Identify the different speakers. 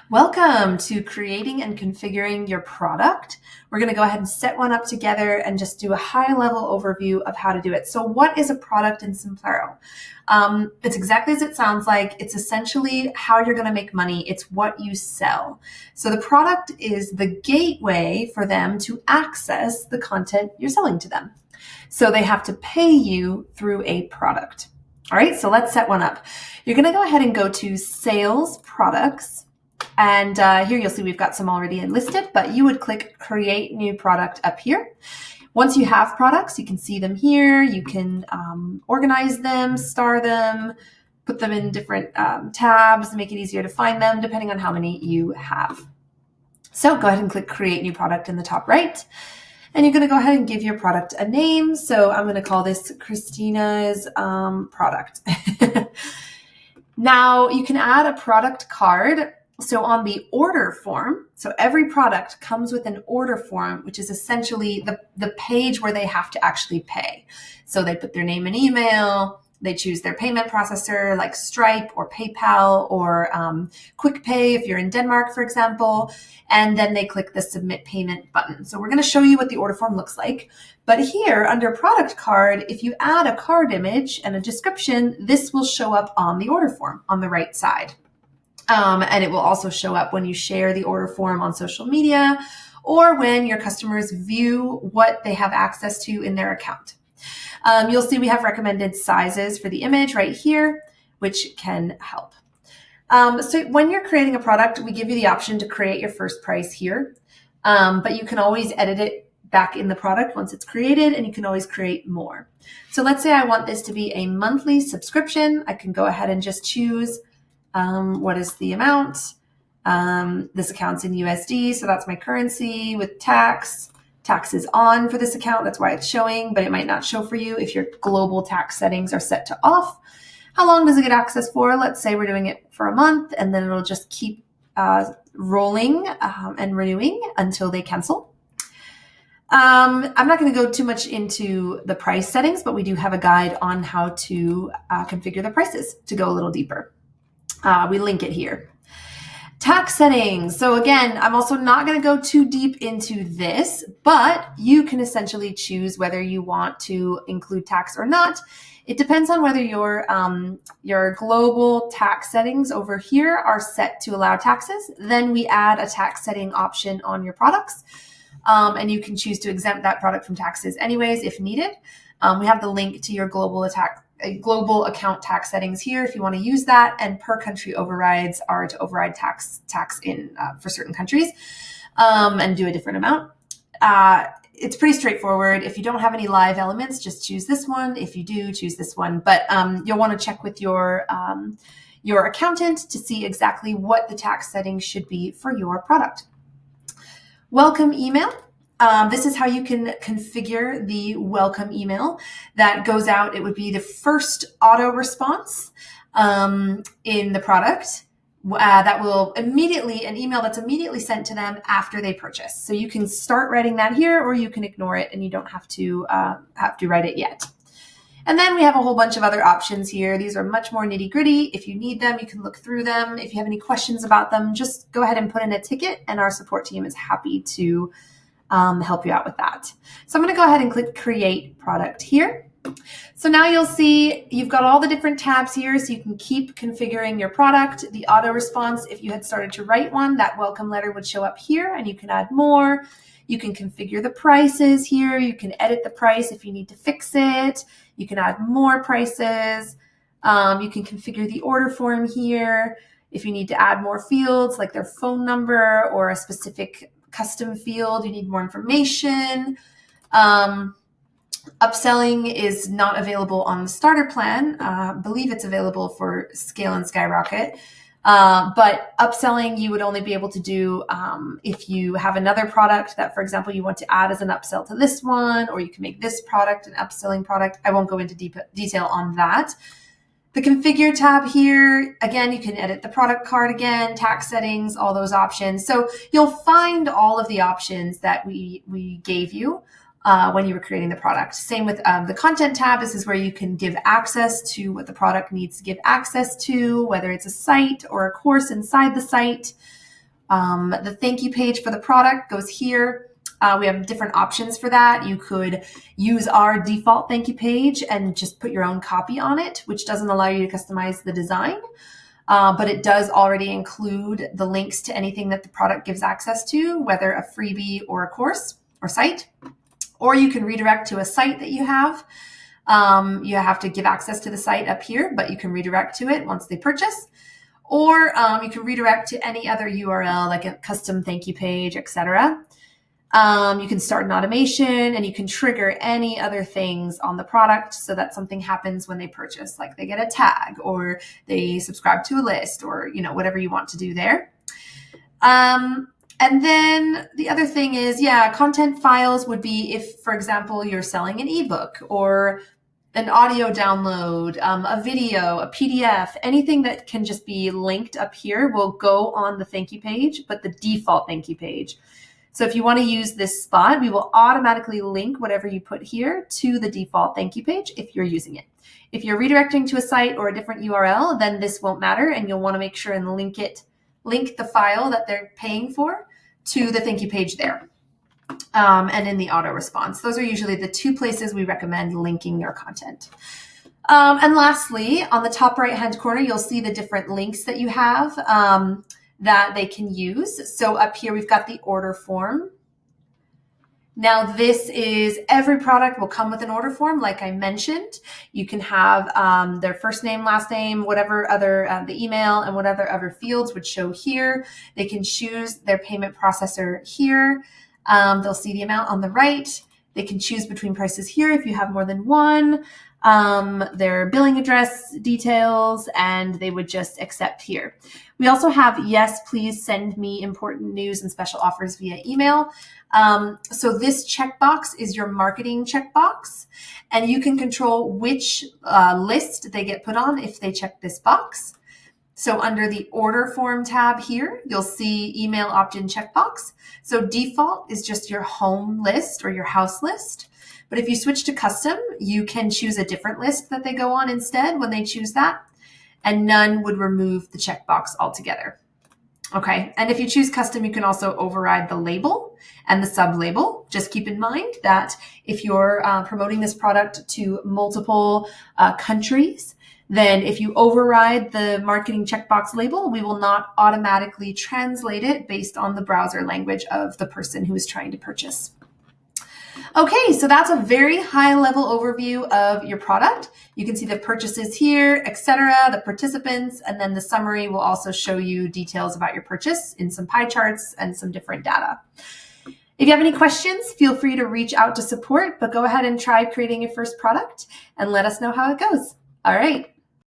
Speaker 1: Welcome to creating and configuring your product. We're going to go ahead and set one up together and just do a high-level overview of how to do it. So what is a product in Simplero? It's exactly as it sounds like. It's essentially how you're going to make money. It's what you sell. So the product is the gateway for them to access the content you're selling to them. So they have to pay you through a product. All right, so let's set one up. You're going to go ahead and go to Sales Products. And here you'll see we've got some already enlisted, but you would click Create New Product up here. Once you have products, you can see them here. You can organize them, star them, put them in different tabs, make it easier to find them depending on how many you have. So go ahead and click Create New Product in the top right. And you're going to go ahead and give your product a name. So I'm going to call this Christina's product. Now you can add a product card. So on the order form, so every product comes with an order form, which is essentially the page where they have to actually pay. So they put their name and email, they choose their payment processor like Stripe or PayPal or QuickPay if you're in Denmark, for example, and then they click the Submit Payment button. So we're going to show you what the order form looks like. But here under Product Card, if you add a card image and a description, this will show up on the order form on the right side. And it will also show up when you share the order form on social media or when your customers view what they have access to in their account. You'll see we have recommended sizes for the image right here, which can help. So when you're creating a product, we give you the option to create your first price here, but you can always edit it back in the product once it's created, and you can always create more. So let's say I want this to be a monthly subscription. I can go ahead and just choose what is the amount? This account's in USD, so that's my currency with tax. Tax is on for this account, that's why it's showing, but it might not show for you if your global tax settings are set to off. How long does it get access for? Let's say we're doing it for a month, and then it'll just keep rolling and renewing until they cancel. I'm not going to go too much into the price settings, but we do have a guide on how to configure the prices to go a little deeper. We link it here. Tax settings. So again, I'm also not going to go too deep into this, but you can essentially choose whether you want to include tax or not. It depends on whether your global tax settings over here are set to allow taxes. Then we add a tax setting option on your products, and you can choose to exempt that product from taxes anyways if needed. We have the link to your global account tax settings here if you want to use that, and per country overrides are to override tax in for certain countries and do a different amount. It's pretty straightforward. If you don't have any live elements, just choose this one. If you do, choose this one. But you'll want to check with your accountant to see exactly what the tax settings should be for your product. Welcome email. This is how you can configure the welcome email that goes out. It would be the first auto response in the product that will an email that's immediately sent to them after they purchase. So you can start writing that here, or you can ignore it and you don't have to write it yet. And then we have a whole bunch of other options here. These are much more nitty gritty. If you need them, you can look through them. If you have any questions about them, just go ahead and put in a ticket and our support team is happy to help you out with that. So I'm going to go ahead and click Create Product here. So now you'll see you've got all the different tabs here, so you can keep configuring your product. The auto response, if you had started to write one, that welcome letter would show up here and you can add more. You can configure the prices here. You can edit the price if you need to fix it. You can add more prices. You can configure the order form here. If you need to add more fields like their phone number or a specific custom field, you need more information. Upselling is not available on the starter plan. I believe it's available for Scale and Skyrocket. But upselling you would only be able to do if you have another product that, for example, you want to add as an upsell to this one, or you can make this product an upselling product. I won't go into detail on that. The Configure tab here, again, you can edit the product card again, tax settings, all those options. So you'll find all of the options that we gave you when you were creating the product. Same with the Content tab. This is where you can give access to what the product needs to give access to, whether it's a site or a course inside the site. The thank you page for the product goes here. We have different options for that. You could use our default thank you page and just put your own copy on it, which doesn't allow you to customize the design. But it does already include the links to anything that the product gives access to, whether a freebie or a course or site. Or you can redirect to a site that you have. You have to give access to the site up here, but you can redirect to it once they purchase. Or you can redirect to any other URL, like a custom thank you page, etc. You can start an automation, and you can trigger any other things on the product so that something happens when they purchase, like they get a tag or they subscribe to a list, or whatever you want to do there. And then the other thing is, content files would be if, for example, you're selling an ebook or an audio download, a video, a PDF, anything that can just be linked up here will go on the thank you page, but the default thank you page. So if you want to use this spot, we will automatically link whatever you put here to the default thank you page if you're using it. If you're redirecting to a site or a different URL, then this won't matter, and you'll want to make sure and link the file that they're paying for to the thank you page there. And in the auto response. Those are usually the two places we recommend linking your content. And lastly, on the top right-hand corner, you'll see the different links that you have that they can use. So up here, we've got the order form. Now, this is every product will come with an order form, like I mentioned. You can have their first name, last name, whatever other, the email and whatever other fields would show here. They can choose their payment processor here. They'll see the amount on the right. They can choose between prices here if you have more than one, their billing address details, and they would just accept here. We also have, yes, please send me important news and special offers via email. So this checkbox is your marketing checkbox, and you can control which list they get put on if they check this box. So under the order form tab here, you'll see email opt-in checkbox. So default is just your home list or your house list. But if you switch to custom, you can choose a different list that they go on instead when they choose that. And none would remove the checkbox altogether. Okay, and if you choose custom, you can also override the label and the sub-label. Just keep in mind that if you're promoting this product to multiple countries, then if you override the marketing checkbox label, we will not automatically translate it based on the browser language of the person who is trying to purchase. Okay, so that's a very high level overview of your product. You can see the purchases here, etc., the participants, and then the summary will also show you details about your purchase in some pie charts and some different data. If you have any questions, feel free to reach out to support, but go ahead and try creating your first product and let us know how it goes. All right.